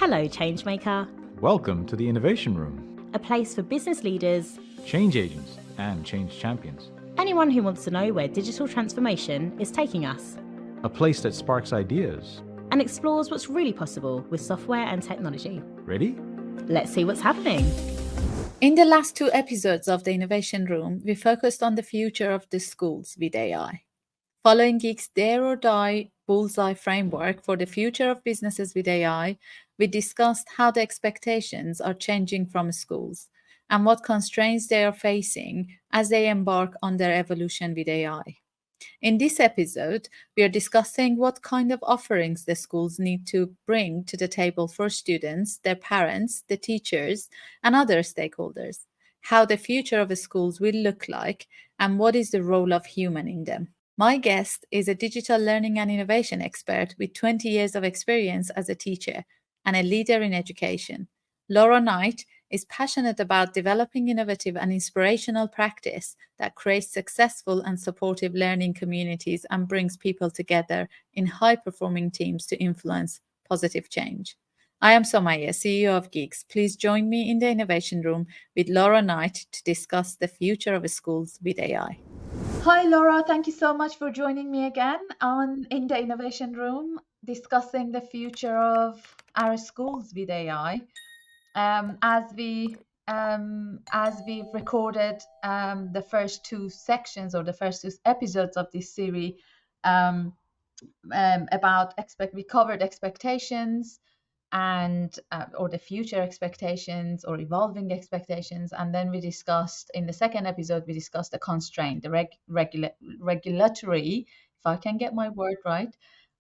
Hello, Changemaker. Welcome to the Innovation Room. A place for business leaders, Change agents and change champions. anyone who wants to know where digital transformation is taking us, A place that sparks ideas. and explores what's really possible with software and technology. Ready? Let's see what's happening. In the last 2 episodes of the Innovation Room, we focused on the future of the schools with AI. Following Geeks' Dare or Die Bullseye framework for the future of businesses with AI, we discussed how the expectations are changing from schools and what constraints they are facing as they embark on their evolution with AI. In this episode, we are discussing what kind of offerings the schools need to bring to the table for students, their parents, the teachers, and other stakeholders, how the future of the schools will look like, and what is the role of human in them. My guest is a digital learning and innovation expert with 20 years of experience as a teacher and a leader in education. Laura Knight is passionate about developing innovative and inspirational practice that creates successful and supportive learning communities and brings people together in high-performing teams to influence positive change. I am Somayeh, CEO of Geeks. Please join me in the Innovation Room with Laura Knight to discuss the future of schools with AI. Hi, Laura. Thank you so much for joining me again in the Innovation Room, discussing the future of our schools with AI. As we've recorded the first 2 sections or the first 2 episodes of this series we covered expectations and or the future expectations or evolving expectations, and then we discussed in the second episode the constraint, the regulatory, if I can get my word right,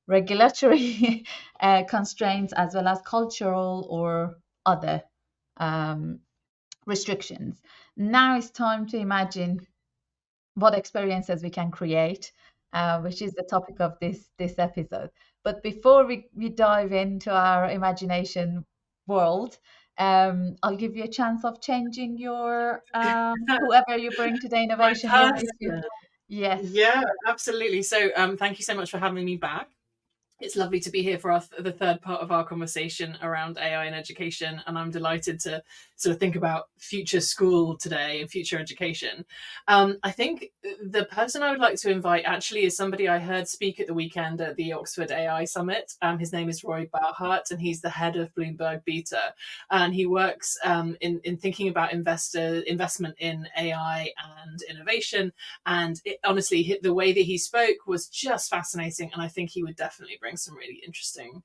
regulatory constraints, as well as cultural or other restrictions. Now it's time to imagine what experiences we can create, which is the topic of this episode. But before we dive into our imagination world, I'll give you a chance of changing your whoever you bring to the innovation room. Yes. Yeah, absolutely. So thank you so much for having me back. It's lovely to be here for the third part of our conversation around AI and education, and I'm delighted to sort of think about future school today and future education. I think the person I would like to invite actually is somebody I heard speak at the weekend at the Oxford AI Summit. His name is Roy Barhart, and he's the head of Bloomberg Beta, and he works in thinking about investment in AI and innovation. And honestly, the way that he spoke was just fascinating, and I think he would definitely bring some really interesting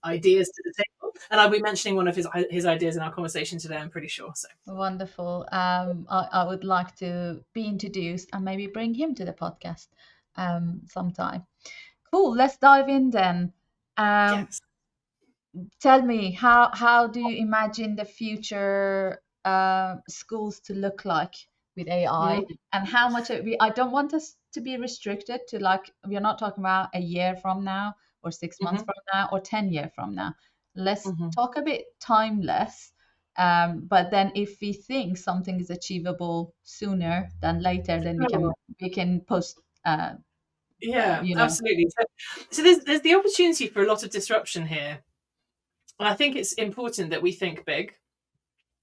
ideas to the table. And I'll be mentioning one of his ideas in our conversation today, I'm pretty sure. So wonderful. I would like to be introduced and maybe bring him to the podcast sometime. Cool. Let's dive in then. Yes. Tell me, how do you imagine the future schools to look like with AI, and how much I don't want us to be restricted to, like, we're not talking about a year from now or 6 months from now or 10 years from now. Let's talk a bit timeless, but then if we think something is achievable sooner than later, then we can post absolutely. So there's the opportunity for a lot of disruption here, and I think it's important that we think big.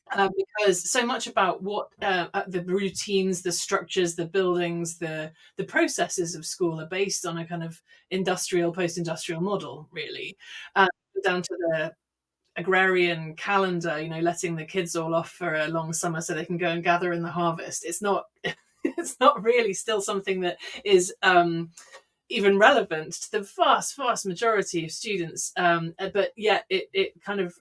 Because so much about what the routines, the structures, the buildings, the processes of school are based on a kind of post-industrial model, really, down to the agrarian calendar, letting the kids all off for a long summer so they can go and gather in the harvest. It's not really still something that is even relevant to the vast majority of students, but yet it kind of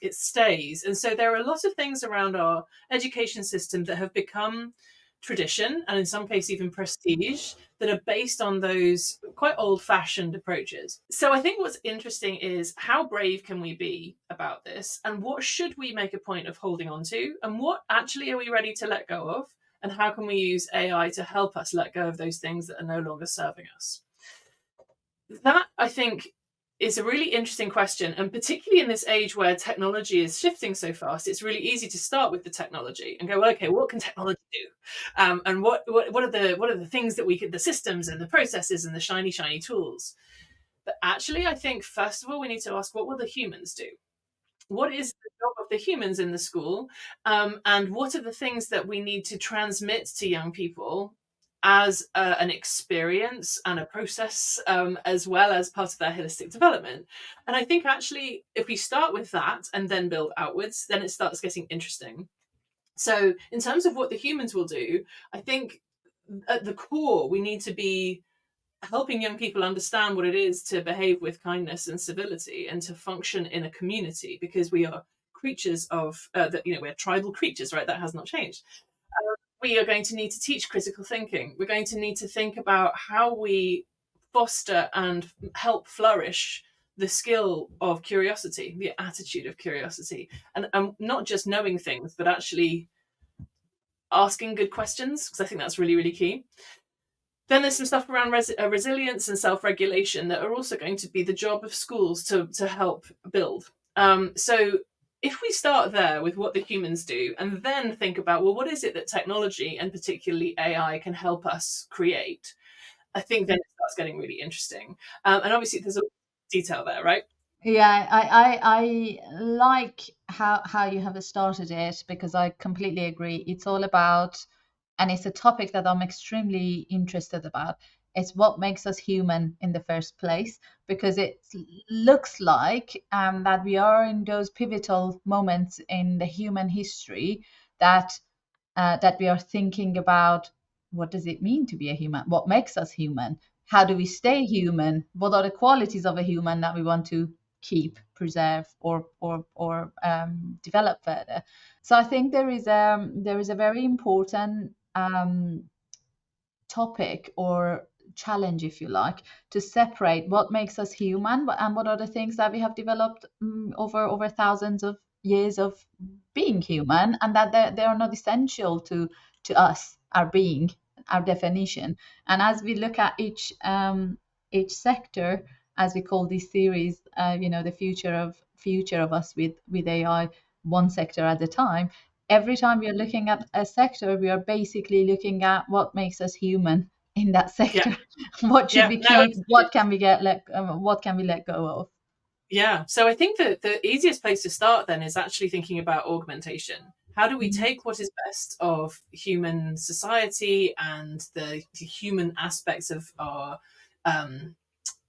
it stays. And so there are a lot of things around our education system that have become tradition, and in some cases even prestige, that are based on those quite old-fashioned approaches. So I think what's interesting is how brave can we be about this, and what should we make a point of holding on to, and what actually are we ready to let go of? And how can we use AI to help us let go of those things that are no longer serving us? That, I think, is a really interesting question. And particularly in this age where technology is shifting so fast, it's really easy to start with the technology and go, well, okay, what can technology do? And what are the things that the systems and the processes and the shiny tools? But actually, I think, first of all, we need to ask, what will the humans do? what is the job of the humans in the school, and what are the things that we need to transmit to young people as an experience and a process, as well as part of their holistic development. And I think actually, if we start with that and then build outwards, then it starts getting interesting. So in terms of what the humans will do, I think at the core, we need to be helping young people understand what it is to behave with kindness and civility and to function in a community, because we are creatures of that, we're tribal creatures, right? That has not changed. We are going to need to teach critical thinking. We're going to need to think about how we foster and help flourish the skill of curiosity, the attitude of curiosity, and not just knowing things, but actually asking good questions, because I think that's really, really key. Then there's some stuff around resilience and self-regulation that are also going to be the job of schools to help build. So if we start there with what the humans do, and then think about, well, what is it that technology, and particularly AI, can help us create? I think then it starts getting really interesting. And obviously there's a detail there, right? Yeah, I like how you have started it, because I completely agree. It's all about, and it's a topic that I'm extremely interested about. It's what makes us human in the first place, because it looks like that we are in those pivotal moments in the human history that that we are thinking about, what does it mean to be a human? What makes us human? How do we stay human? What are the qualities of a human that we want to keep, preserve, or develop further? So I think there is a very important topic or challenge, if you like, to separate what makes us human and what are the things that we have developed over thousands of years of being human, and that they are not essential to us, our being, our definition. And as we look at each sector, as we call this series, the future of us with AI, one sector at a time. Every time we are looking at a sector, we are basically looking at what makes us human in that sector. Yeah. What should Yeah, we no, keep? absolutely. What can we what can we let go of? Yeah. So I think that the easiest place to start then is actually thinking about augmentation. How do we take what is best of human society and the human aspects of our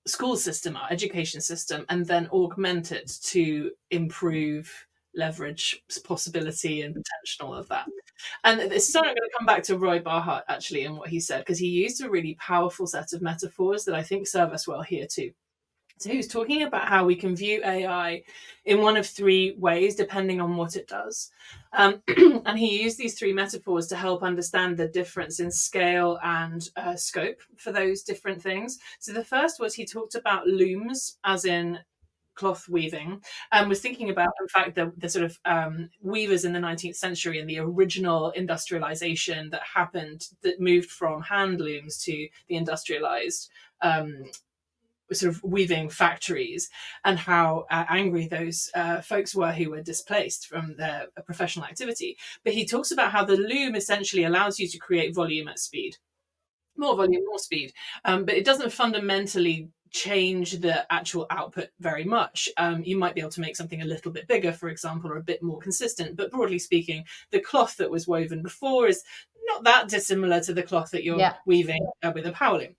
school system, our education system, and then augment it to improve, leverage possibility and potential of that? And this is, I'm going to come back to Roy Barhart actually and what he said, because he used a really powerful set of metaphors that I think serve us well here too. So he was talking about how we can view AI in one of three ways, depending on what it does. And he used these three metaphors to help understand the difference in scale and scope for those different things. So the first was, he talked about looms, as in cloth weaving, and was thinking about, in fact, the sort of weavers in the 19th century and the original industrialization that happened, that moved from hand looms to the industrialized sort of weaving factories, and how angry those folks were who were displaced from their professional activity. But he talks about how the loom essentially allows you to create volume at speed, more volume, more speed, but it doesn't fundamentally change the actual output very much. You might be able to make something a little bit bigger, for example, or a bit more consistent, but broadly speaking, the cloth that was woven before is not that dissimilar to the cloth that you're weaving with a power loom.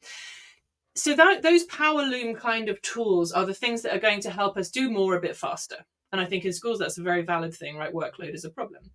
So those power loom kind of tools are the things that are going to help us do more a bit faster. And I think in schools, that's a very valid thing, right? Workload is a problem.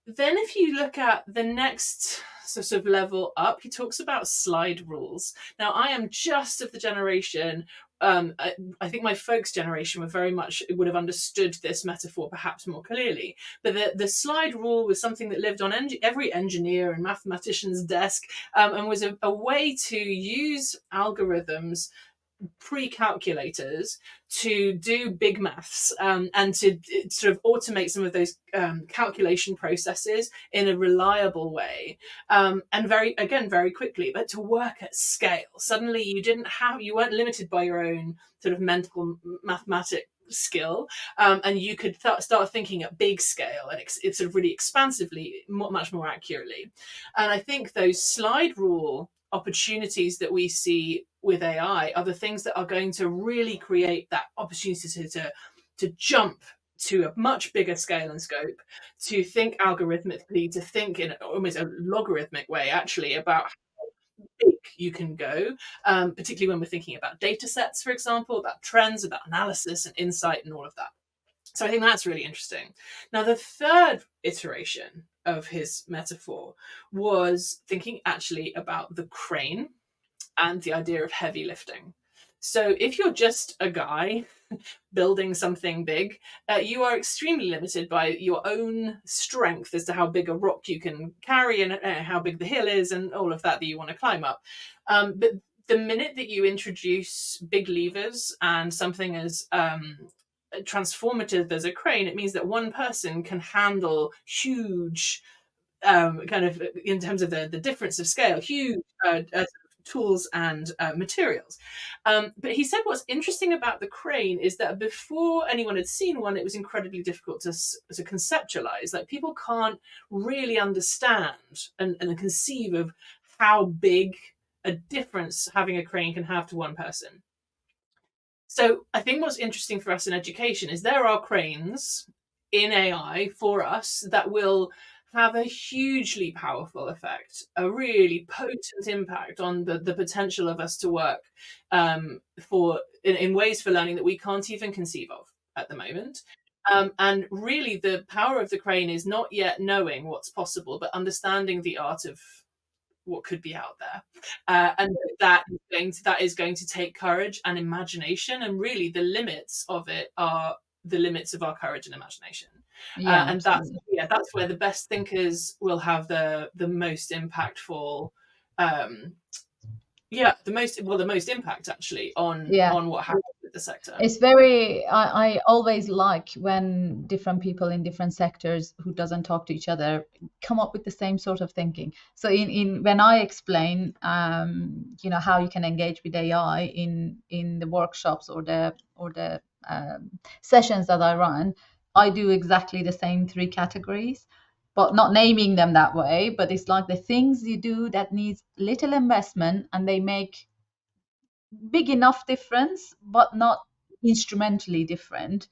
Then if you look at the next sort of level up, he talks about slide rules. Now, I am just of the generation, I think my folks' generation would have understood this metaphor perhaps more clearly. But the slide rule was something that lived on every engineer and mathematician's desk, and was a way to use algorithms, pre-calculators, to do big maths, and to sort of automate some of those calculation processes in a reliable way, and very quickly, but to work at scale. Suddenly you weren't limited by your own sort of mental mathematic skill, and you could start thinking at big scale, and it's sort of really expansively, much more accurately. And I think those slide rule opportunities that we see with AI are the things that are going to really create that opportunity to jump to a much bigger scale and scope, to think algorithmically, to think in almost a logarithmic way, actually, about how big you can go, particularly when we're thinking about data sets, for example, about trends, about analysis and insight and all of that. So I think that's really interesting. Now, the third iteration of his metaphor was thinking actually about the crane and the idea of heavy lifting. So if you're just a guy building something big, you are extremely limited by your own strength as to how big a rock you can carry and how big the hill is and all of that you want to climb up. But the minute that you introduce big levers and something as transformative as a crane, it means that one person can handle huge, kind of in terms of the difference of scale, huge tools and materials. But he said what's interesting about the crane is that before anyone had seen one, it was incredibly difficult to conceptualize. Like, people can't really understand and conceive of how big a difference having a crane can have to one person. So I think what's interesting for us in education is there are cranes in AI for us that will have a hugely powerful effect, a really potent impact on the potential of us to work in ways for learning that we can't even conceive of at the moment. And really the power of the crane is not yet knowing what's possible, but understanding the art of what could be out there, and that is going to take courage and imagination, and really the limits of it are the limits of our courage and imagination. And that's where the best thinkers will have the most impactful, the most impact actually on what happens with the sector. It's very, I always like when different people in different sectors who doesn't talk to each other come up with the same sort of thinking. So in when I explain, how you can engage with AI in the workshops or the sessions that I run, I do exactly the same 3 categories, but not naming them that way. But it's like the things you do that needs little investment and they make big enough difference, but not instrumentally different.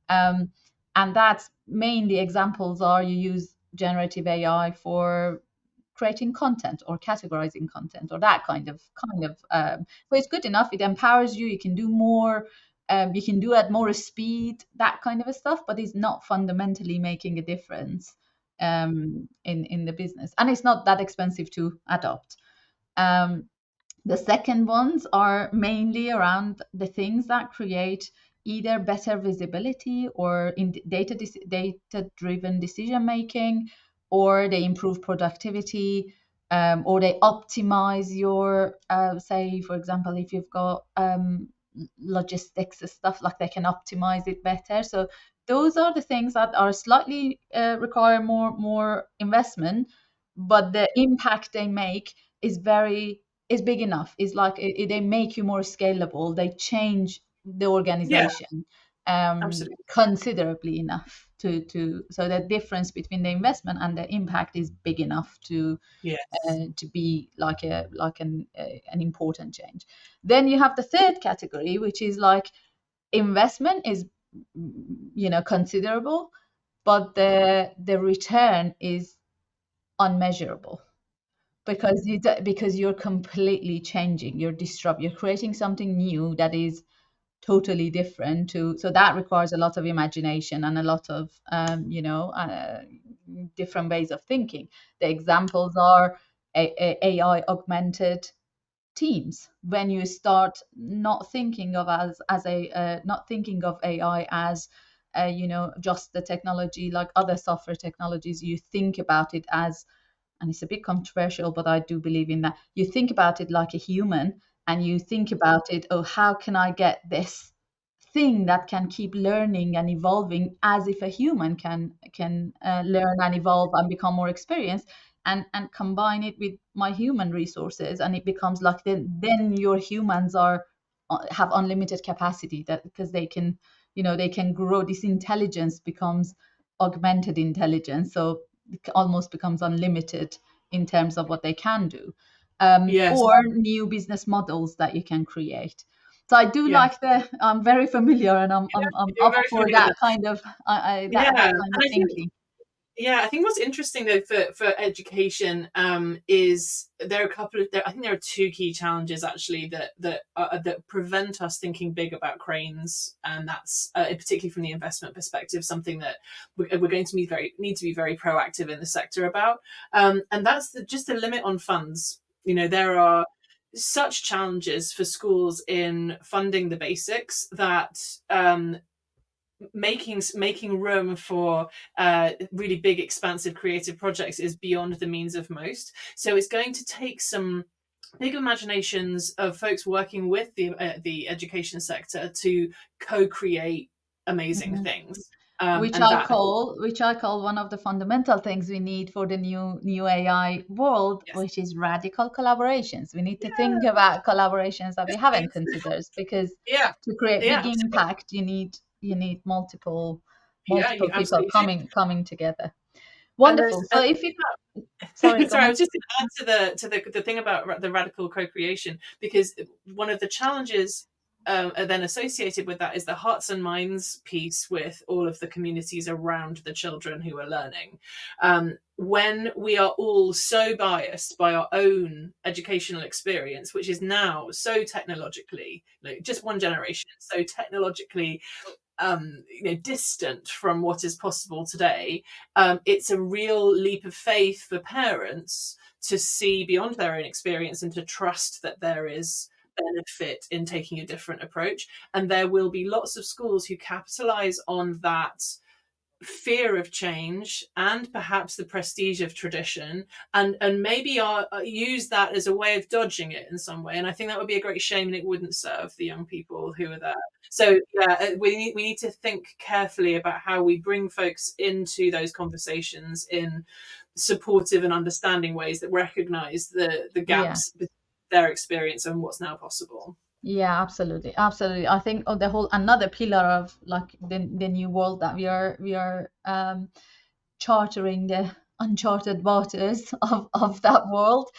And that's mainly examples are you use generative AI for creating content or categorizing content or that kind of. So it's good enough. It empowers you. You can do more. You can do at more speed, that kind of stuff, but it's not fundamentally making a difference in the business, and it's not that expensive to adopt. The second ones are mainly around the things that create either better visibility or in data-driven decision making, or they improve productivity, or they optimize your, say, for example, if you've got logistics and stuff, like they can optimize it better. So those are the things that are slightly require more investment, but the impact they make is big enough. It's like they make you more scalable. They change the organization considerably enough to so the difference between the investment and the impact is big enough to be like an important change. Then you have the third category, which is like investment is considerable, but the return is unmeasurable. Because you're completely changing, you're creating something new that is totally different so that requires a lot of imagination and a lot of different ways of thinking. The examples are AI augmented teams. When you start not thinking of AI as just the technology like other software technologies, you think about it as, and it's a bit controversial, but I do believe in that. You think about it like a human, and you think about it, how can I get this thing that can keep learning and evolving as if a human can learn and evolve and become more experienced, and combine it with my human resources, and it becomes like then your humans have unlimited capacity, that because they can grow. This intelligence becomes augmented intelligence, so it almost becomes unlimited in terms of what they can do, or new business models that you can create. So I do Yeah. like I'm very familiar, and I'm You're up very for familiar. that kind of that Yeah, kind and of I think thinking. I think what's interesting though for education is there are I think there are two key challenges actually that prevent us thinking big about cranes, and that's particularly from the investment perspective, something that we're going to need to be very proactive in the sector about, and that's just the limit on funds. There are such challenges for schools in funding the basics that making room for really big, expansive creative projects is beyond the means of most. So it's going to take some big imaginations of folks working with the education sector to co-create amazing things. Which And I that, call one of the fundamental things we need for the new AI world, yes, which is radical collaborations. We need to think about collaborations that we haven't considered, because yeah, to create yeah, big impact, you need multiple yeah, you people absolutely do. coming together. And Wonderful. So if you sorry, go sorry, I on. was just going to add to the thing about the radical co-creation, because one of the challenges then associated with that is the hearts and minds piece with all of the communities around the children who are learning. When we are all so biased by our own educational experience, which is now so technologically, just one generation, so technologically distant from what is possible today, it's a real leap of faith for parents to see beyond their own experience and to trust that there is benefit in taking a different approach. And there will be lots of schools who capitalize on that fear of change and perhaps the prestige of tradition, and maybe use that as a way of dodging it in some way. And I think that would be a great shame, and it wouldn't serve the young people who are there. So we need to think carefully about how we bring folks into those conversations in supportive and understanding ways that recognize the gaps between their experience and what's now possible. Yeah, absolutely, absolutely. I think the whole another pillar of like the new world that we are chartering the uncharted waters of that world,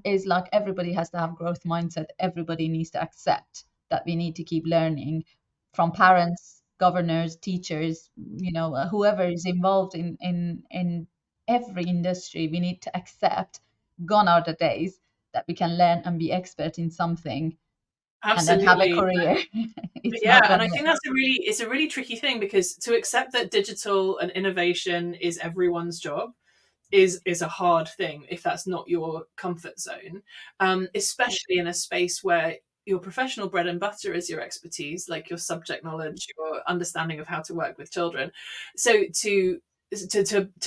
is like everybody has to have growth mindset. Everybody needs to accept that we need to keep learning, from parents, governors, teachers, whoever is involved in every industry. We need to accept, gone are the days that we can learn and be expert in something and then have a Absolutely. career. It's Yeah, not and gonna I think it's a really tricky thing, because to accept that digital and innovation is everyone's job is a hard thing if that's not your comfort zone, especially in a space where your professional bread and butter is your expertise, like your subject knowledge, your understanding of how to work with children. So to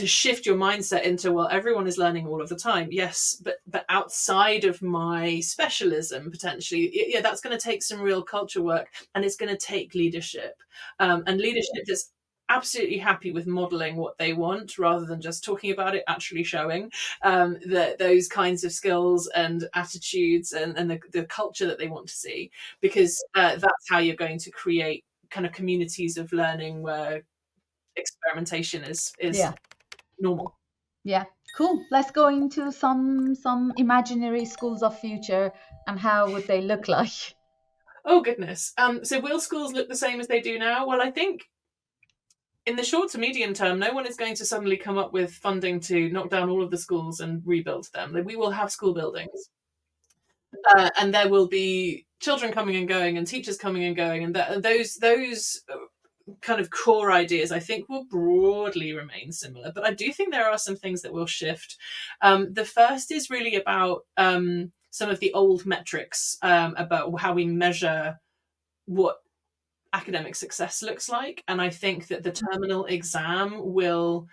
shift your mindset into, well, everyone is learning all of the time, yes, but outside of my specialism, potentially, yeah, that's going to take some real culture work, and it's going to take leadership, and leadership that's absolutely happy with modeling what they want rather than just talking about it, actually showing those kinds of skills and attitudes and the culture that they want to see, because that's how you're going to create kind of communities of learning where experimentation is Yeah. normal. Yeah, cool. Let's go into some imaginary schools of future, and how would they look like? Oh goodness. So will schools look the same as they do now? Well, I think in the short to medium term, no one is going to suddenly come up with funding to knock down all of the schools and rebuild them. We will have school buildings, and there will be children coming and going, and teachers coming and going, and those kind of core ideas, I think, will broadly remain similar. But I do think there are some things that will shift. The first is really about some of the old metrics about how we measure what academic success looks like. And I think that the terminal exam will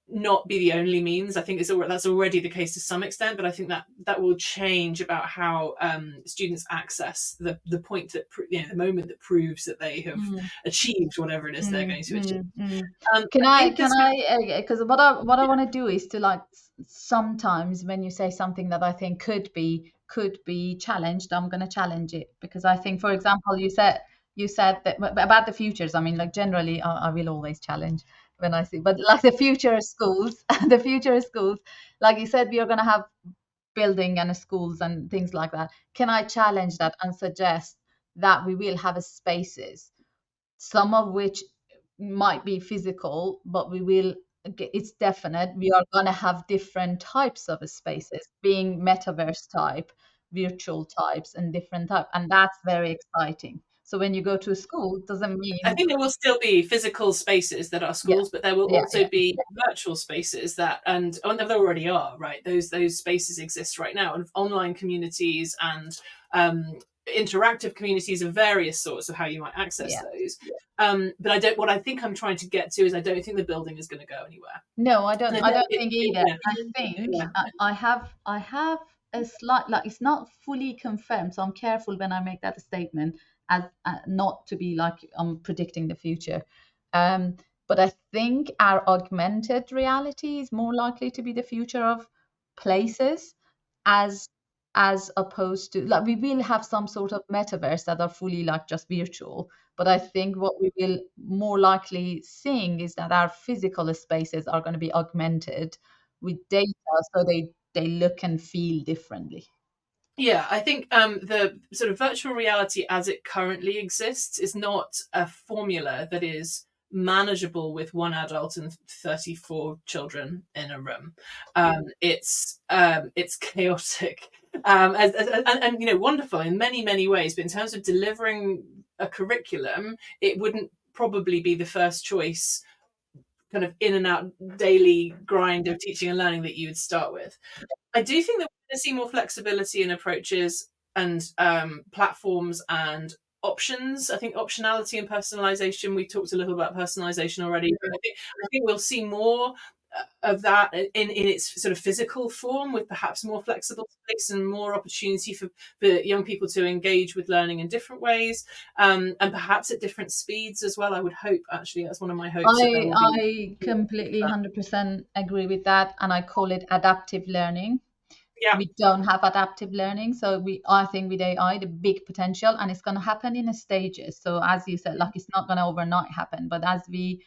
not be the only means. I think that's already the case to some extent, but I think that will change about how students access the point that the moment that proves that they have achieved whatever it is they're going to achieve. Can I because what I want to do is to, like, sometimes when you say something that I think could be challenged, I'm going to challenge it, because I think, for example, you said that about the futures. I mean, like, generally I will always challenge when I see, but like the future schools, like you said, we are going to have building and schools and things like that. Can I challenge that and suggest that we will have spaces, some of which might be physical, but it's definite we are going to have different types of spaces, being metaverse type, virtual types, and different type, and that's very exciting. So when you go to a school, it doesn't mean I think there will still be physical spaces that are schools, but there will also be virtual spaces that, and there already are, right? Those spaces exist right now, and online communities and interactive communities of various sorts of how you might access those. But what I think I'm trying to get to is I don't think the building is going to go anywhere. No, I don't think either. I think I have a slight, like, it's not fully confirmed, so I'm careful when I make that statement, as not to be like I'm predicting the future. But I think our augmented reality is more likely to be the future of places, as opposed to, like, we will have some sort of metaverse that are fully like just virtual, but I think what we will more likely seeing is that our physical spaces are going to be augmented with data, so they look and feel differently. Yeah, I think the sort of virtual reality as it currently exists is not a formula that is manageable with one adult and 34 children in a room. It's chaotic, and wonderful in many ways, but in terms of delivering a curriculum, it wouldn't probably be the first choice kind of in and out daily grind of teaching and learning that you would start with. I do think that we're going to see more flexibility in approaches and platforms and options. I think optionality and personalization, we talked a little about personalization already, but I think we'll see more of that in its sort of physical form, with perhaps more flexible space and more opportunity for young people to engage with learning in different ways, and perhaps at different speeds as well. I would hope, actually, that's one of my hopes. I completely 100% agree with that, and I call it adaptive learning. We don't have adaptive learning, so I think with AI the big potential, and it's going to happen in stages. So as you said, like, it's not going to overnight happen, but as we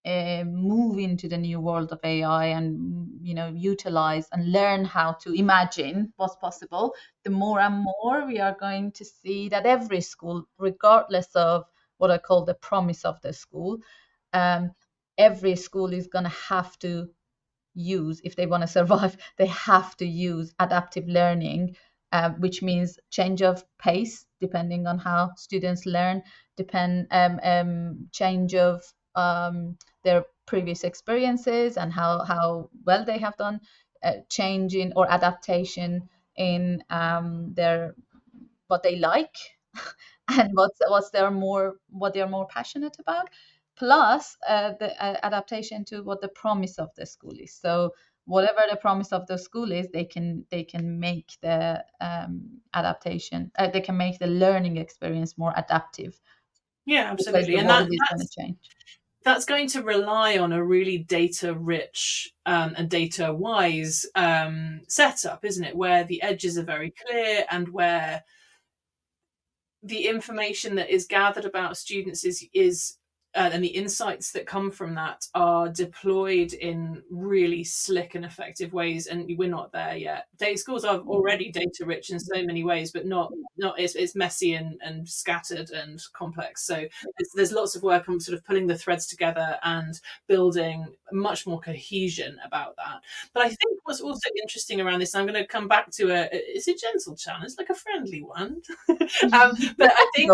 move into the new world of AI and utilize and learn how to imagine what's possible, the more and more we are going to see that every school, regardless of what I call the promise of the school, every school is going to have to use, if they want to survive, they have to use adaptive learning, which means change of pace depending on how students learn, change of their previous experiences and how well they have done, change in or adaptation in their what they like and what they're more passionate about, plus the adaptation to what the promise of the school is. So whatever the promise of the school is, they can make the adaptation, they can make the learning experience more adaptive. Yeah, absolutely. And that's going to change. That's going to rely on a really data-rich and data-wise setup, isn't it? Where the edges are very clear and where the information that is gathered about students is and the insights that come from that are deployed in really slick and effective ways. And we're not there yet. Schools are already data rich in so many ways, but not it's messy and scattered and complex. So there's lots of work on sort of pulling the threads together and building much more cohesion about that. But I think what's also interesting around this, I'm going to come back to it's a gentle challenge, like a friendly one. But I think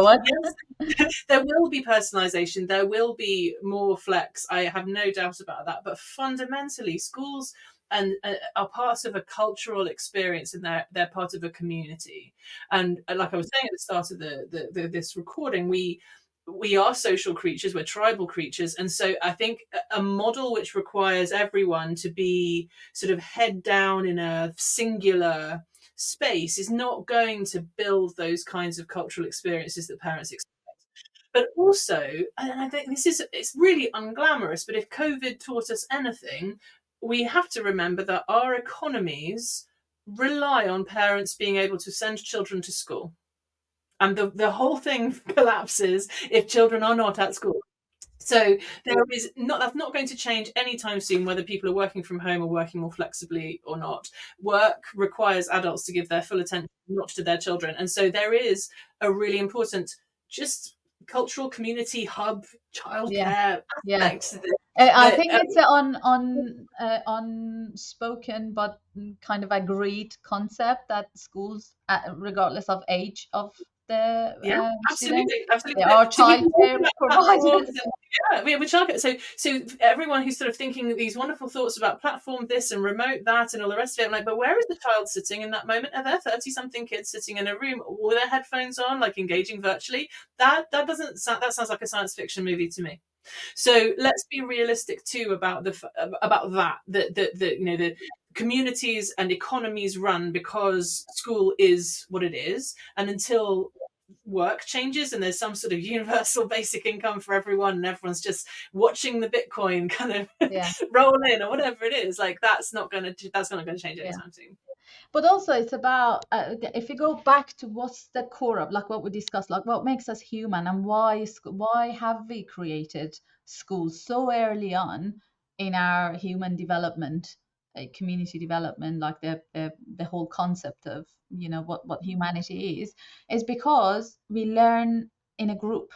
yes, there will be personalization, there will be more flex. I have no doubt about that. But fundamentally, schools and are parts of a cultural experience, and they're part of a community. And like I was saying at the start of this recording, we are social creatures, we're tribal creatures. And so I think a model which requires everyone to be sort of head down in a singular space is not going to build those kinds of cultural experiences that parents expect. But also, and I think it's really unglamorous, but if COVID taught us anything, we have to remember that our economies rely on parents being able to send children to school. And the whole thing collapses if children are not at school. So that's not going to change anytime soon, whether people are working from home or working more flexibly or not. Work requires adults to give their full attention, not to their children. And so there is a really important just cultural community hub, Yeah. childcare Yeah. aspects. I think it's an unspoken but kind of agreed concept that schools, regardless of age of the Yeah, student, absolutely, absolutely. they are So we can talk childcare about platforms, providers. and yeah, we're childcare. So everyone who's sort of thinking these wonderful thoughts about platform this and remote that and all the rest of it, I'm like, but where is the child sitting in that moment? Are there 30-something kids sitting in a room with their headphones on, like engaging virtually? That doesn't sound, that sounds like a science fiction movie to me. So let's be realistic too about the communities and economies run because school is what it is, and until work changes and there's some sort of universal basic income for everyone and everyone's just watching the Bitcoin kind of Yeah. roll in or whatever it is, like that's not going to change anytime soon. But also it's about if you go back to what's the core of, like what we discussed, like what makes us human, and why have we created schools so early on in our human development, community development, like the whole concept of, you know, what humanity is because we learn in a group,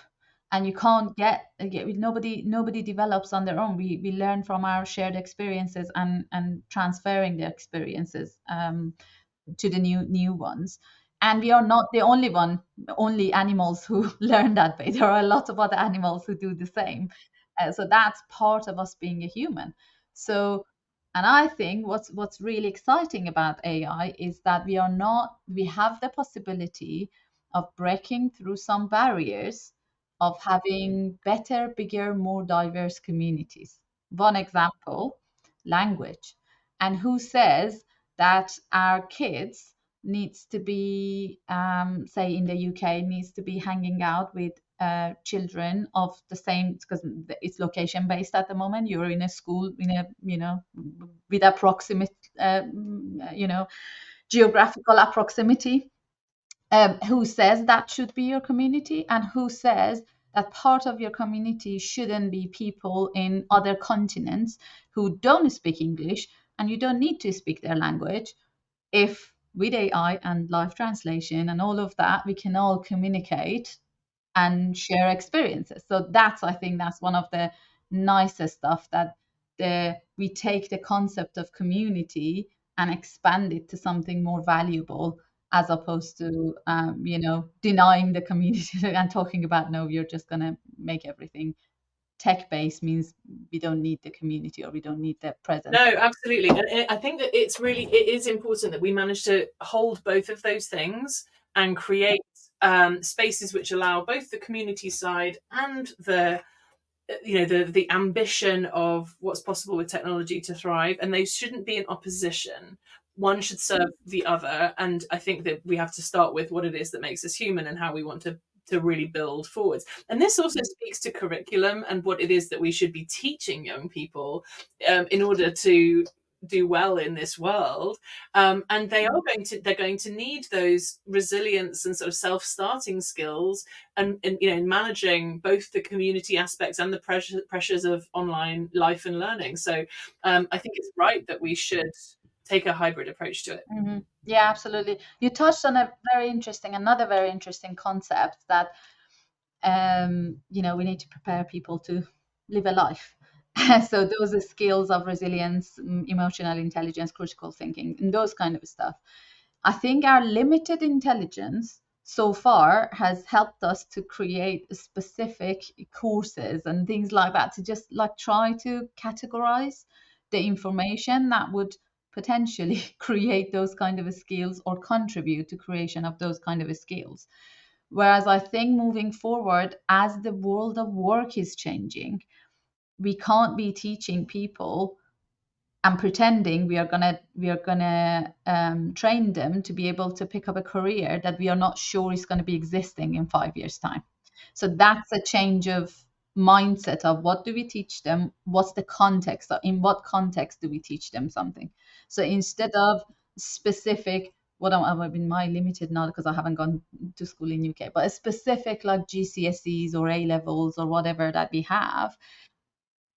and you can't get nobody develops on their own. We learn from our shared experiences and transferring the experiences to the new ones. And we are not the only animals who learn that way. There are a lot of other animals who do the same. So that's part of us being a human. So, and I think what's really exciting about AI is that we have the possibility of breaking through some barriers, of having better, bigger, more diverse communities. One example, language. And who says that our kids needs to be, say in the UK, needs to be hanging out with children of the same, because it's location based at the moment. You're in a school in a, you know, with approximate, you know, geographical proximity. Who says that should be your community, and who says that part of your community shouldn't be people in other continents who don't speak English, and you don't need to speak their language if with AI and live translation and all of that, we can all communicate and share experiences. So that's, I think that's one of the nicest stuff, that we take the concept of community and expand it to something more valuable, as opposed to you know, denying the community and talking about, no, you're just going to make everything tech based, means we don't need the community, or we don't need the presence. No, absolutely. And I think that it is important that we manage to hold both of those things and create spaces which allow both the community side and the the ambition of what's possible with technology to thrive, and they shouldn't be in opposition. One should serve the other, and I think that we have to start with what it is that makes us human and how we want to really build forwards. And this also speaks to curriculum and what it is that we should be teaching young people in order to do well in this world. And they're going to need those resilience and sort of self-starting skills, and you know, managing both the community aspects and the pressures of online life and learning. So I think it's right that we should take a hybrid approach to it. Mm-hmm. Yeah, absolutely. You touched on another very interesting concept, that you know, we need to prepare people to live a life. So those are skills of resilience, emotional intelligence, critical thinking, and those kind of stuff. I think our limited intelligence so far has helped us to create specific courses and things like that, to just like try to categorize the information that would potentially create those kind of skills or contribute to creation of those kind of skills. Whereas I think moving forward, as the world of work is changing, we can't be teaching people and pretending we are gonna train them to be able to pick up a career that we are not sure is going to be existing in 5 years' time. So that's a change of mindset of what do we teach them, what's the context, in what context do we teach them something. So instead of specific, what I've been my limited now because I haven't gone to school in UK, but a specific like GCSEs or A levels or whatever that we have,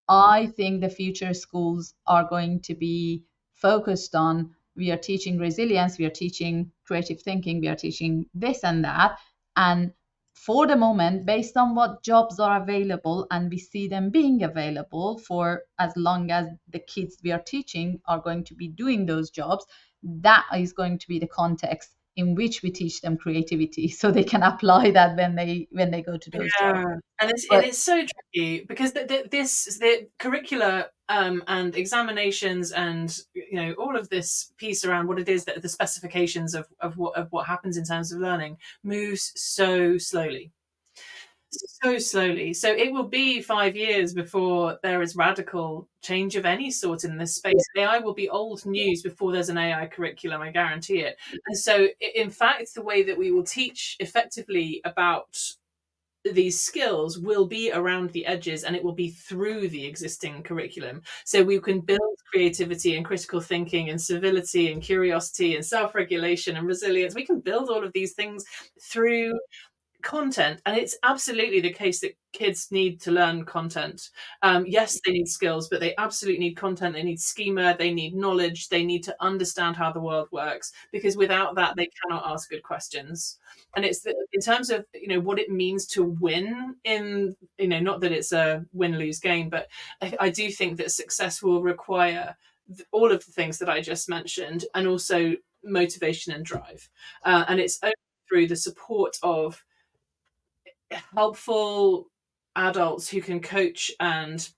I think the future schools are going to be focused on, we are teaching resilience, we are teaching creative thinking, we are teaching this and that, and for the moment, based on what jobs are available, and we see them being available for as long as the kids we are teaching are going to be doing those jobs, that is going to be the context in which we teach them creativity, so they can apply that when they go to those jobs. Yeah, and it But is so tricky because the curricula and examinations and all of this piece around what it is that the specifications of what happens in terms of learning moves so slowly. So it will be 5 years before there is radical change of any sort in this space. AI will be old news before there's an AI curriculum, I guarantee it. And so in fact, the way that we will teach effectively about these skills will be around the edges, and it will be through the existing curriculum. So we can build creativity and critical thinking and civility and curiosity and self-regulation and resilience. We can build all of these things through content, and it's absolutely the case that kids need to learn content. Yes, they need skills, but they absolutely need content. They need schema, they need knowledge, they need to understand how the world works, because without that they cannot ask good questions. And it's in terms of what it means to win in, not that it's a win-lose game, but I do think that success will require all of the things that I just mentioned, and also motivation and drive, and it's only through the support of helpful adults who can coach and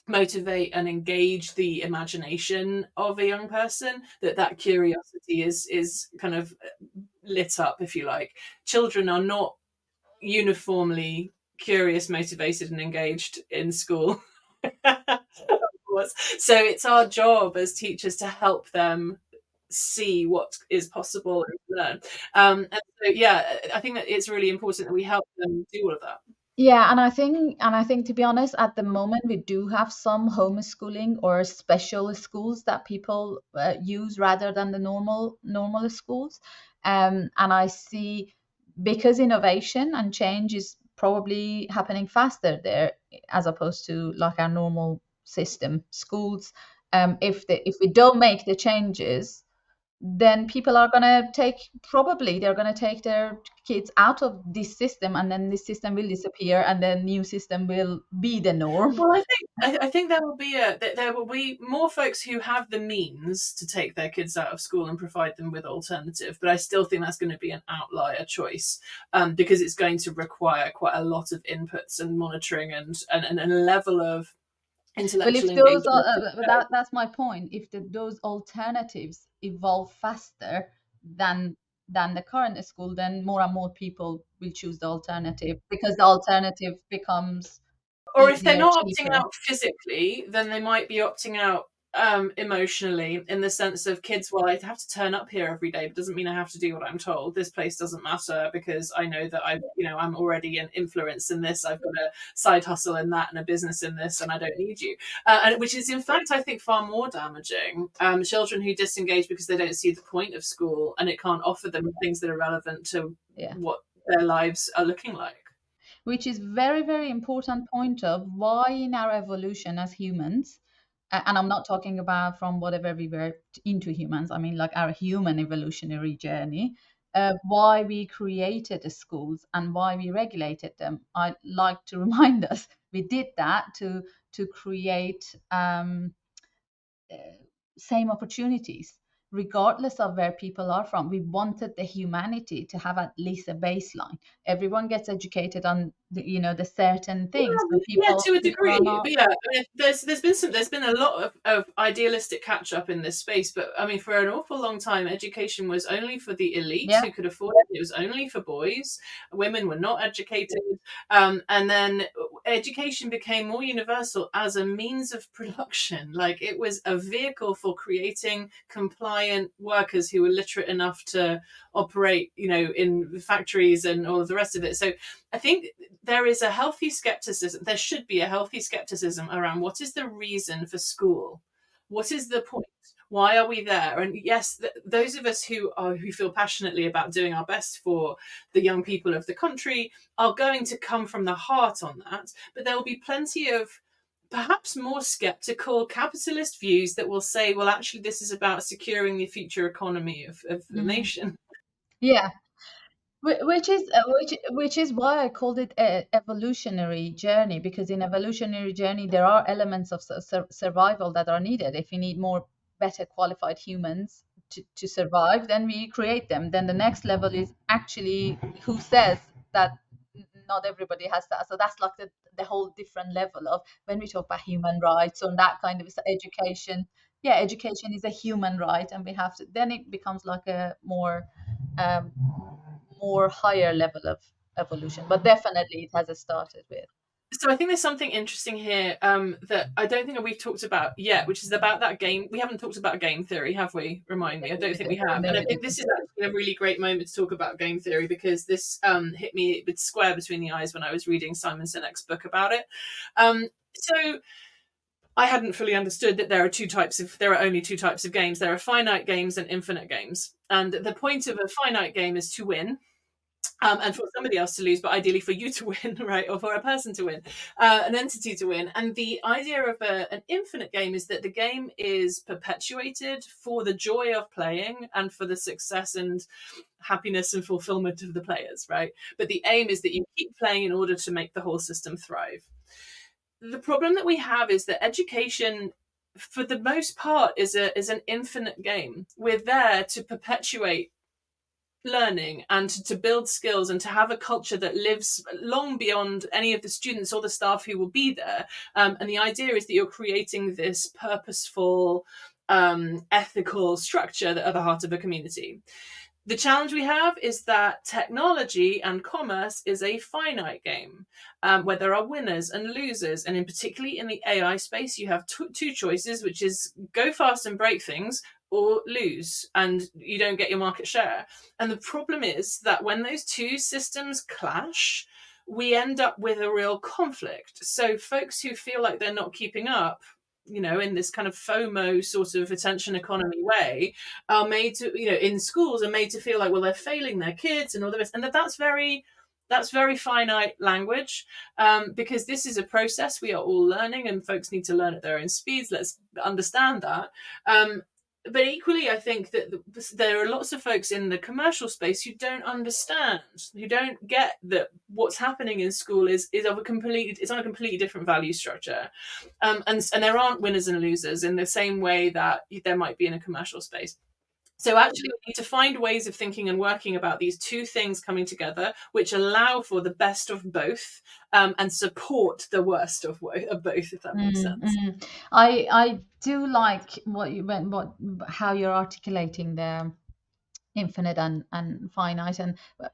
motivate and engage the imagination of a young person that curiosity is kind of lit up, if you like. Children are not uniformly curious, motivated and engaged in school. So it's our job as teachers to help them see what is possible and learn. And so, yeah, I think that it's really important that we help them do all of that. yeah, and I think to be honest, at the moment we do have some homeschooling or special schools that people use rather than the normal schools, and I see, because innovation and change is probably happening faster there as opposed to like our normal system schools. If we don't make the changes, then people are going to they're going to take their kids out of this system, and then this system will disappear, and then new system will be the norm. Well, I think there will be more folks who have the means to take their kids out of school and provide them with alternative, but I still think that's going to be an outlier choice, because it's going to require quite a lot of inputs and monitoring and a level of intellectual But that's my point. If those alternatives evolve faster than the current school, then more and more people will choose the alternative, because the alternative becomes or if they're easier, not cheaper. opting out physically, then they might be opting out emotionally, in the sense of kids, well, I have to turn up here every day, but doesn't mean I have to do what I'm told. This place doesn't matter because I know that I'm already an influence in this. I've got a side hustle in that and a business in this, and I don't need you. And which is in fact, I think, far more damaging. Children who disengage because they don't see the point of school, and it can't offer them things that are relevant to what their lives are looking like. Which is very, very important point of why in our evolution as humans, and I'm not talking about from whatever we were into humans, I mean like our human evolutionary journey, why we created the schools and why we regulated them. I'd like to remind us we did that to create same opportunities regardless of where people are from. We wanted the humanity to have at least a baseline. Everyone gets educated on the certain things. To a degree. But yeah, I mean, there's been a lot of idealistic catch up in this space. But I mean, for an awful long time, education was only for the elite who could afford it. It was only for boys. Women were not educated. And then education became more universal as a means of production. Like, it was a vehicle for creating compliant workers who were literate enough to operate, in factories and all of the rest of it. So I think there is a healthy skepticism. There should be a healthy skepticism around what is the reason for school? What is the point? Why are we there? And yes, those of us who feel passionately about doing our best for the young people of the country are going to come from the heart on that. But there will be plenty of perhaps more skeptical capitalist views that will say, well, actually, this is about securing the future economy of the nation. Yeah. Which is why I called it a evolutionary journey, because in evolutionary journey there are elements of survival that are needed. If we need more better qualified humans to survive, then we create them. Then the next level is actually who says that not everybody has that. So that's like the whole different level of when we talk about human rights or that kind of education. Yeah, education is a human right, and we have to. Then it becomes like a um, more higher level of evolution. But definitely, it has started with. So I think there's something interesting here that I don't think we've talked about yet, which is about that game. We haven't talked about game theory, have we? Remind me. I don't think we have. No, And I we think didn't. this is actually a really great moment to talk about game theory, because this hit me with square between the eyes when I was reading Simon Sinek's book about it. So I hadn't fully understood that there are only two types of games. There are finite games and infinite games. And the point of a finite game is to win. And for somebody else to lose, but ideally for you to win, right? Or for a person to win, an entity to win. And the idea of an infinite game is that the game is perpetuated for the joy of playing and for the success and happiness and fulfillment of the players, right? But the aim is that you keep playing in order to make the whole system thrive. The problem that we have is that education, for the most part, is an infinite game. We're there to perpetuate learning and to build skills and to have a culture that lives long beyond any of the students or the staff who will be there. And the idea is that you're creating this purposeful, ethical structure that at the heart of a community. The challenge we have is that technology and commerce is a finite game, where there are winners and losers. And in particularly in the AI space, you have two choices, which is go fast and break things, or lose and you don't get your market share. And the problem is that when those two systems clash, we end up with a real conflict. So folks who feel like they're not keeping up, in this kind of FOMO sort of attention economy way, are made to, in schools are made to feel like, well, they're failing their kids and all the rest. And that's very finite language, because this is a process we are all learning, and folks need to learn at their own speeds. Let's understand that. But equally, I think that there are lots of folks in the commercial space who don't understand, who don't get that what's happening in school is on a completely different value structure, and there aren't winners and losers in the same way that there might be in a commercial space. So actually, we need to find ways of thinking and working about these two things coming together, which allow for the best of both, and support the worst of both, if that makes sense. I do like how you're articulating the infinite and finite,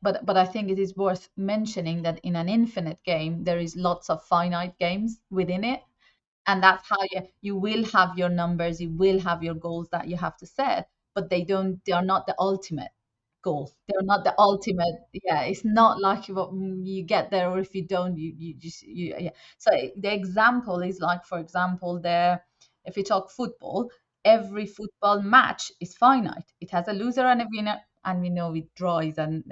but I think it is worth mentioning that in an infinite game there is lots of finite games within it, and that's how you will have your numbers, you will have your goals that you have to set, but they are not the ultimate goal. They're not the ultimate. Yeah, it's not like you get there, or if you don't, you just yeah. So the example is like, for example, if we talk football, every football match is finite. It has a loser and a winner, and we know it draws and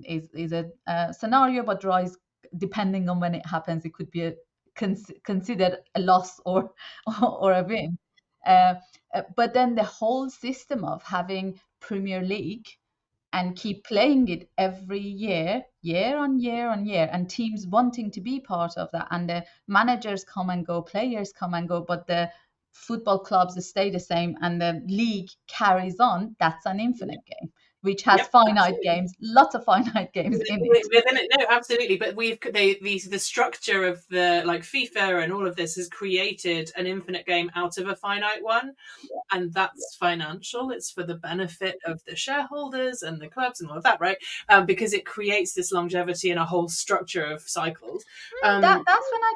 is a scenario, but draws, depending on when it happens, it could be considered a loss or a win. But then the whole system of having Premier League and keep playing it every year on year on year, and teams wanting to be part of that, and the managers come and go, players come and go, but the football clubs stay the same and the league carries on. That's an infinite game, which has finite games, lots of finite games in it. Within it, no, absolutely. But the structure of the FIFA and all of this has created an infinite game out of a finite one, and that's financial. It's for the benefit of the shareholders and the clubs and all of that, right? Because it creates this longevity and a whole structure of cycles. That's when I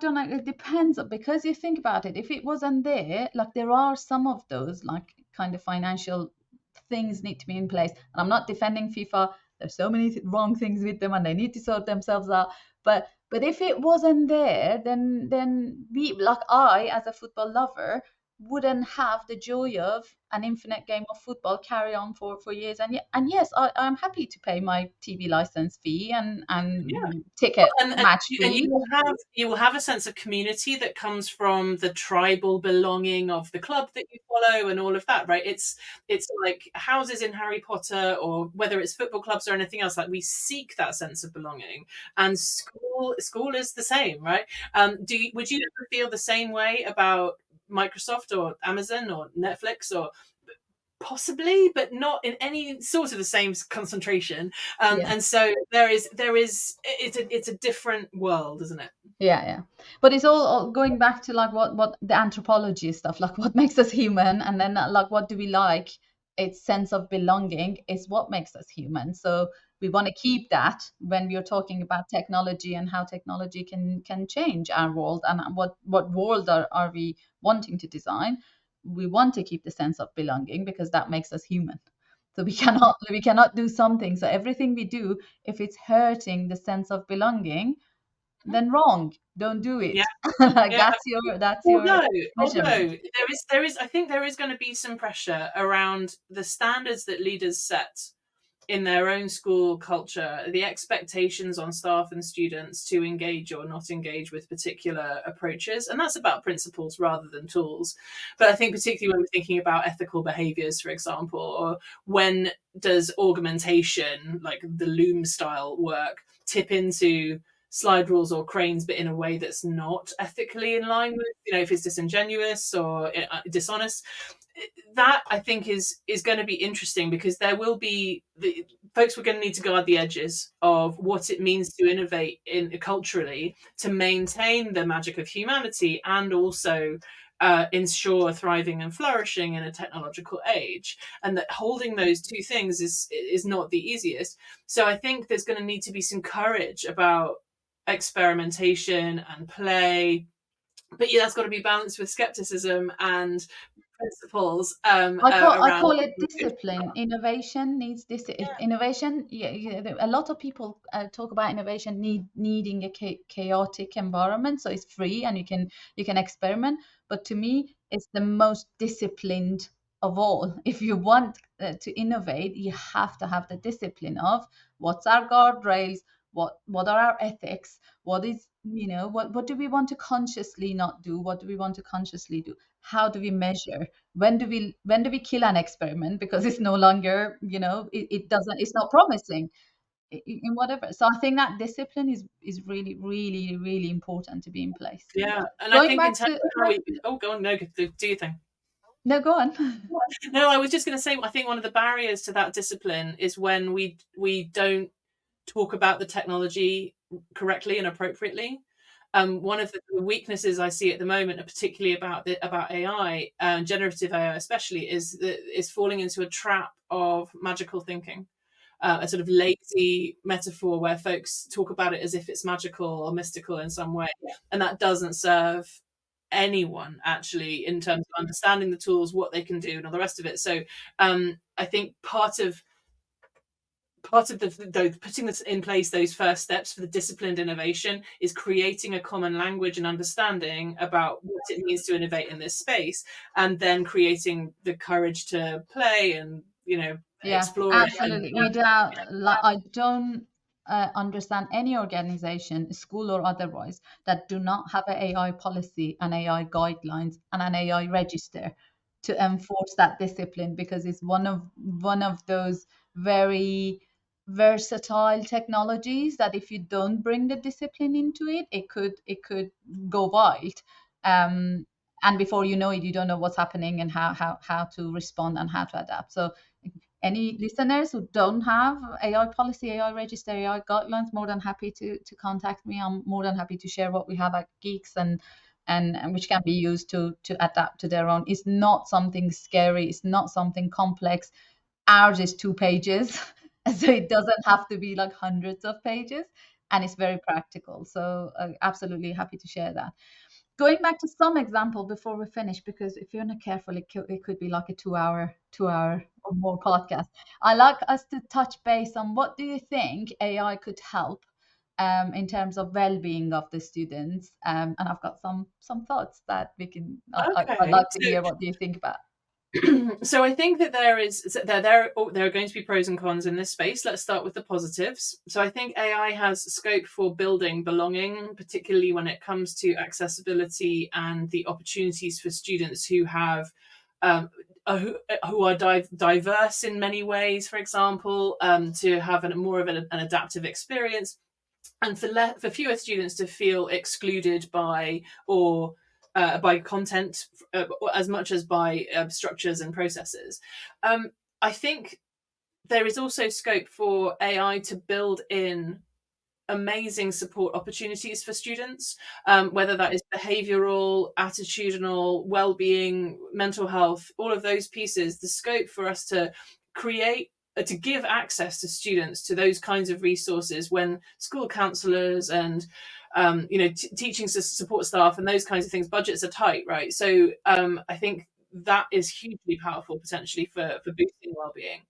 don't know. It depends, because you think about it. If it wasn't there, like there are some of those like kind of financial things need to be in place. And I'm not defending FIFA. There's so many wrong things with them, and they need to sort themselves out. But if it wasn't there, then we, like I, as a football lover, wouldn't have the joy of an infinite game of football carry on for years. And yes, I'm happy to pay my TV license fee and ticket match And fee. you will have a sense of community that comes from the tribal belonging of the club that you follow and all of that, right? It's like houses in Harry Potter, or whether it's football clubs or anything else. Like, we seek that sense of belonging, and school is the same, right? Would you ever feel the same way about Microsoft or Amazon or Netflix, or possibly, but not in any sort of the same concentration? And so it's a different world, isn't it? Yeah. But it's all going back to like what the anthropology stuff, like what makes us human, and then like what do we like? Its sense of belonging is what makes us human. So we want to keep that when we are talking about technology and how technology can change our world, and what world are we wanting to design. We want to keep the sense of belonging because that makes us human. So we cannot do something. So everything we do, if it's hurting the sense of belonging, then wrong. Don't do it. Like that's your although there is I think there is going to be some pressure around the standards that leaders set in their own school culture, the expectations on staff and students to engage or not engage with particular approaches. And that's about principles rather than tools. But I think particularly when we're thinking about ethical behaviors, for example, or when does augmentation, like the loom style work, tip into slide rules or cranes, but in a way that's not ethically in line with, if it's disingenuous or dishonest. That, I think, is going to be interesting, because there will be folks we're going to need to guard the edges of what it means to innovate culturally to maintain the magic of humanity, and also ensure thriving and flourishing in a technological age. And that holding those two things is not the easiest. So I think there's going to need to be some courage about experimentation and play, but that's got to be balanced with skepticism and principles. I call it discipline. Innovation needs innovation. A lot of people talk about innovation needing a chaotic environment, so it's free and you can experiment. But to me, it's the most disciplined of all. If you want to innovate, you have to have the discipline of what's our guardrails, what are our ethics, what is what do we want to consciously not do, what do we want to consciously do, how do we measure, when do we kill an experiment because it's no longer it's not promising in whatever. So I think that discipline is really, really, really important to be in place. And I think in terms of go on, no, do your thing. No, go on. No, I was just going to say, I think one of the barriers to that discipline is when we don't talk about the technology correctly and appropriately. One of the weaknesses I see at the moment, particularly about AI, generative AI especially, is falling into a trap of magical thinking, a sort of lazy metaphor where folks talk about it as if it's magical or mystical in some way, and that doesn't serve anyone actually in terms of understanding the tools, what they can do, and all the rest of it. So I think part of the putting this in place, those first steps for the disciplined innovation, is creating a common language and understanding about what it means to innovate in this space, and then creating the courage to play and explore. Absolutely. I don't understand any organization, school or otherwise, that do not have an AI policy and AI guidelines and an AI register to enforce that discipline, because it's one of those very versatile technologies that if you don't bring the discipline into it, it could go wild. And before you know it, you don't know what's happening and how to respond and how to adapt. So any listeners who don't have AI policy, AI register, AI guidelines, more than happy to contact me. I'm more than happy to share what we have at Geeks and which can be used to adapt to their own. It's not something scary. It's not something complex. Ours is 2 pages, so it doesn't have to be like hundreds of pages, and it's very practical. So absolutely happy to share that. Going back to some example before we finish, because if you're not careful, it could be like a 2-hour or more podcast. I like us to touch base on what do you think AI could help in terms of well-being of the students. And I've got some thoughts that we can. I'd Okay. like to hear what do you think about. So I think that there are going to be pros and cons in this space. Let's start with the positives. So I think AI has scope for building belonging, particularly when it comes to accessibility and the opportunities for students who have who are diverse in many ways, for example, to have more of an adaptive experience, and for fewer students to feel excluded by content as much as by structures and processes. I think there is also scope for AI to build in amazing support opportunities for students, whether that is behavioral, attitudinal, well-being, mental health, all of those pieces. The scope for us to give access to students to those kinds of resources when school counsellors and teaching support staff and those kinds of things, budgets are tight, right? So I think that is hugely powerful potentially for boosting well-being.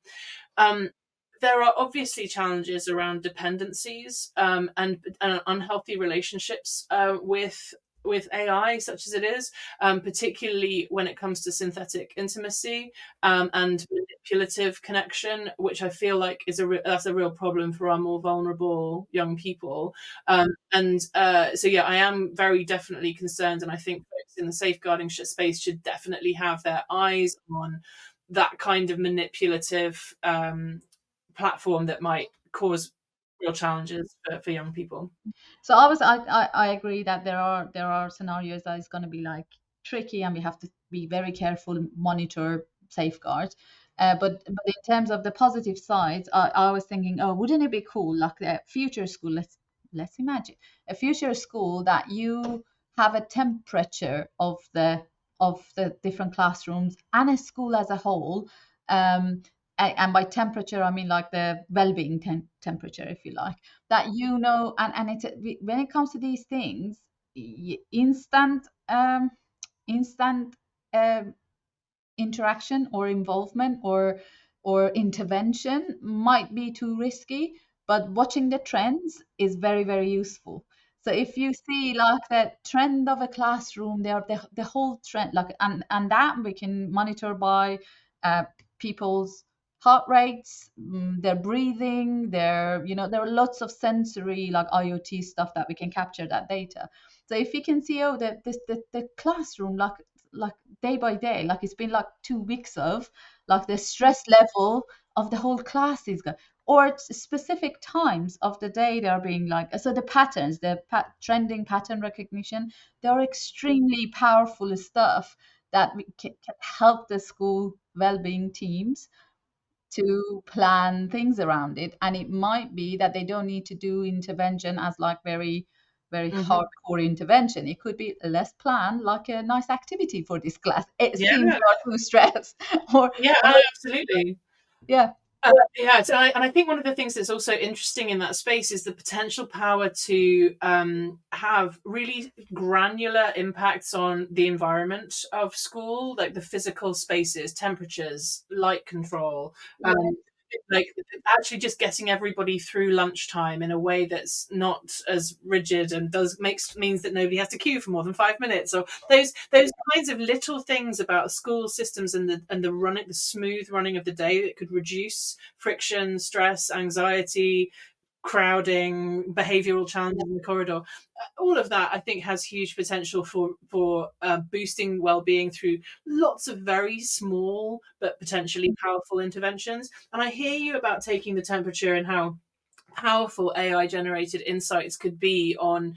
There are obviously challenges around dependencies and unhealthy relationships with AI, such as it is, particularly when it comes to synthetic intimacy and manipulative connection, which I feel like that's a real problem for our more vulnerable young people. So yeah, I am very definitely concerned, and I think folks in the safeguarding space should definitely have their eyes on that kind of manipulative platform that might cause real challenges for young people. So I agree that there are scenarios that is going to be like tricky, and we have to be very careful, monitor, safeguard. But in terms of the positive sides, I was thinking, oh, wouldn't it be cool, like a future school? Let's imagine a future school that you have a temperature of the different classrooms and a school as a whole. And by temperature, I mean like the well-being temperature, if you like, that and it's when it comes to these things, instant interaction or involvement or intervention might be too risky, but watching the trends is very, very useful. So if you see like the trend of a classroom, the whole trend, like and that we can monitor by people's heart rates, their breathing, there are lots of sensory like IoT stuff that we can capture that data. So if you can see, the classroom, like day by day, like it's been like 2 weeks of like the stress level of the whole class is going, or specific times of the day they are being like, so the patterns, trending pattern recognition, they are extremely powerful stuff that we can help the school well-being teams to plan things around it. And it might be that they don't need to do intervention as like very, very hardcore intervention. It could be less planned, like a nice activity for this class. It seems not too stressed. Absolutely. Yeah. So I think one of the things that's also interesting in that space is the potential power to have really granular impacts on the environment of school, like the physical spaces, temperatures, light control, like actually just getting everybody through lunchtime in a way that's not as rigid and means that nobody has to queue for more than 5 minutes, or those kinds of little things about school systems and the smooth running of the day that could reduce friction, stress, anxiety, crowding, behavioral challenges in the corridor. All of that, I think, has huge potential for boosting well-being through lots of very small but potentially powerful interventions. And I hear you about taking the temperature and how powerful AI-generated insights could be on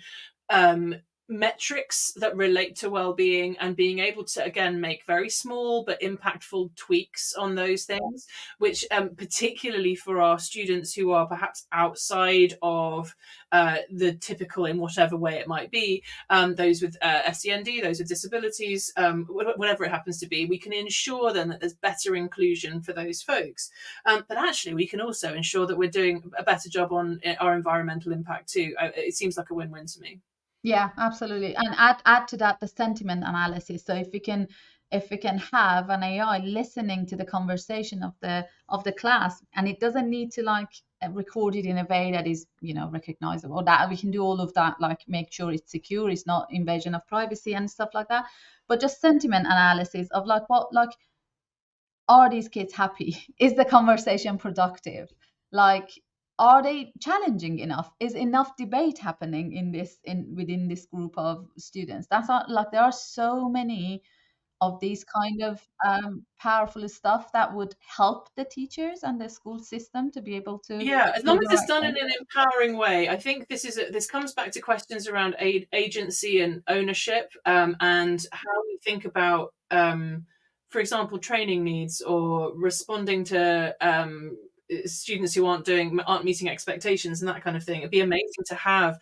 metrics that relate to well-being, and being able to again make very small but impactful tweaks on those things, which particularly for our students who are perhaps outside of the typical, in whatever way it might be, those with SEND, those with disabilities, whatever it happens to be, we can ensure then that there's better inclusion for those folks, but actually we can also ensure that we're doing a better job on our environmental impact too. It seems like a win-win to me. Yeah, absolutely. And add to that the sentiment analysis. So if we can have an AI listening to the conversation of the class, and it doesn't need to like recorded in a way that is, recognizable, that we can do all of that, like make sure it's secure, it's not invasion of privacy and stuff like that. But just sentiment analysis of like, are these kids happy? Is the conversation productive? Like, are they challenging enough? Is enough debate happening within this group of students? That's not, like, there are so many of these kind of powerful stuff that would help the teachers and the school system to be able to as long as it's done in an empowering way. I think this comes back to questions around agency and ownership, and how we think about, for example, training needs or responding to students who aren't meeting expectations and that kind of thing. It'd be amazing to have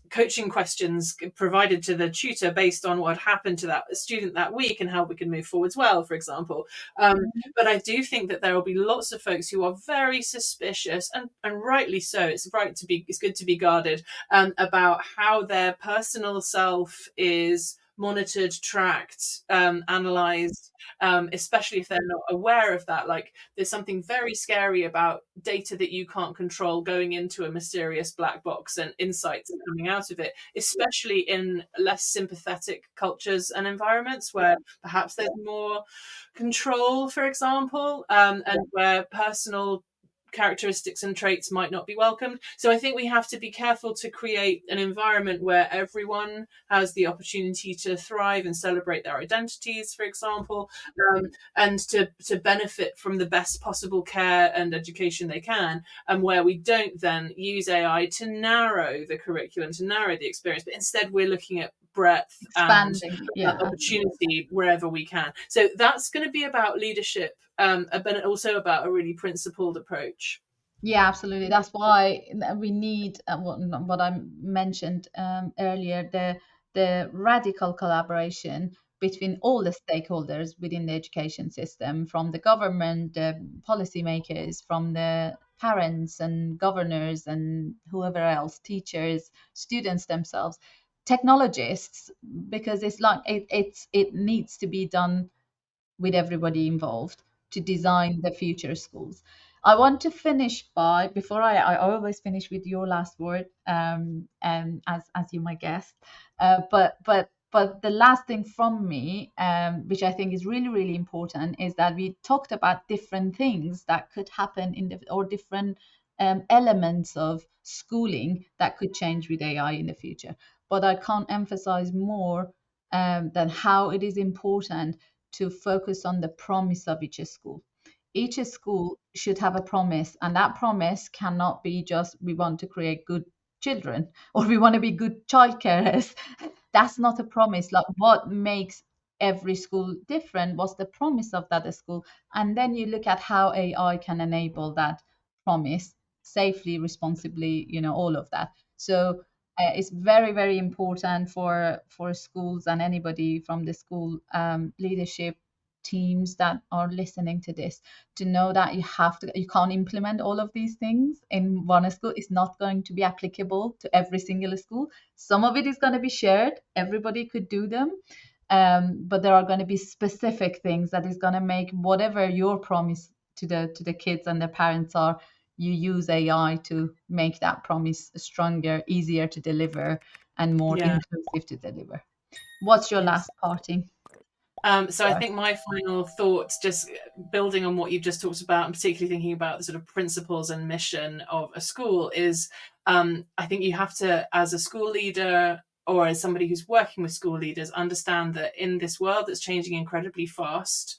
coaching questions provided to the tutor based on what happened to that student that week and how we can move forwards well, for example. But I do think that there will be lots of folks who are very suspicious, and rightly so. It's good to be guarded about how their personal self is monitored, tracked, analyzed, especially if they're not aware of that. Like, there's something very scary about data that you can't control going into a mysterious black box and insights coming out of it, especially in less sympathetic cultures and environments where perhaps there's more control, for example, and where personal characteristics and traits might not be welcomed. So I think we have to be careful to create an environment where everyone has the opportunity to thrive and celebrate their identities, for example, and to benefit from the best possible care and education they can, and where we don't then use AI to narrow the curriculum, to narrow the experience, but instead we're looking at breadth and opportunity wherever we can. So that's going to be about leadership, but also about a really principled approach. Yeah, absolutely. That's why we need what I mentioned earlier, the radical collaboration between all the stakeholders within the education system, from the government, the policymakers, from the parents and governors and whoever else, teachers, students themselves, technologists, because it's like it needs to be done with everybody involved to design the future schools. I want to finish before I always finish with your last word, as you my guest, but the last thing from me, which I think is really, really important, is that we talked about different things that could happen or different elements of schooling that could change with AI in the future. But I can't emphasize more than how it is important to focus on the promise of each school. Each school should have a promise, and that promise cannot be just, we want to create good children or we want to be good childcarers. That's not a promise. Like, what makes every school different? What's the promise of that school? And then you look at how AI can enable that promise safely, responsibly, all of that. So it's very, very important for schools and anybody from the school leadership teams that are listening to this to know that you can't implement all of these things in one school. It's not going to be applicable to every single school. Some of it is going to be shared. Everybody could do them. But there are going to be specific things that is going to make whatever your promise to the kids and the parents are, you use AI to make that promise stronger, easier to deliver, and more inclusive to deliver. What's your last parting? So I think my final thoughts, just building on what you've just talked about, and particularly thinking about the sort of principles and mission of a school, is I think you have to, as a school leader or as somebody who's working with school leaders, understand that in this world that's changing incredibly fast,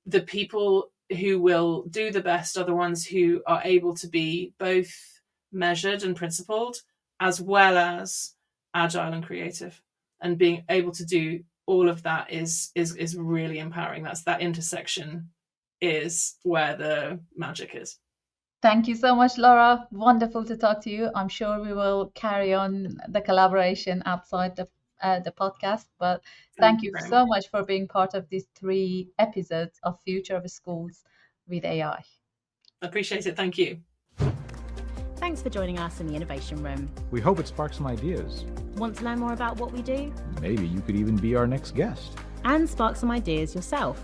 the people who will do the best are the ones who are able to be both measured and principled, as well as agile and creative. And being able to do all of that is really empowering. That intersection is where the magic is. Thank you so much, Laura. Wonderful to talk to you. I'm sure we will carry on the collaboration outside the podcast. But thank you so much for being part of these 3 episodes of Future of Schools with AI. I appreciate it. Thank you. Thanks for joining us in the Innovation Room. We hope it sparks some ideas. Want to learn more about what we do? Maybe you could even be our next guest. And spark some ideas yourself.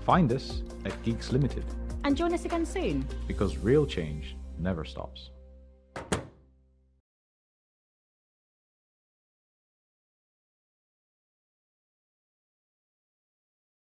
Find us at Geeks Limited. And join us again soon. Because real change never stops.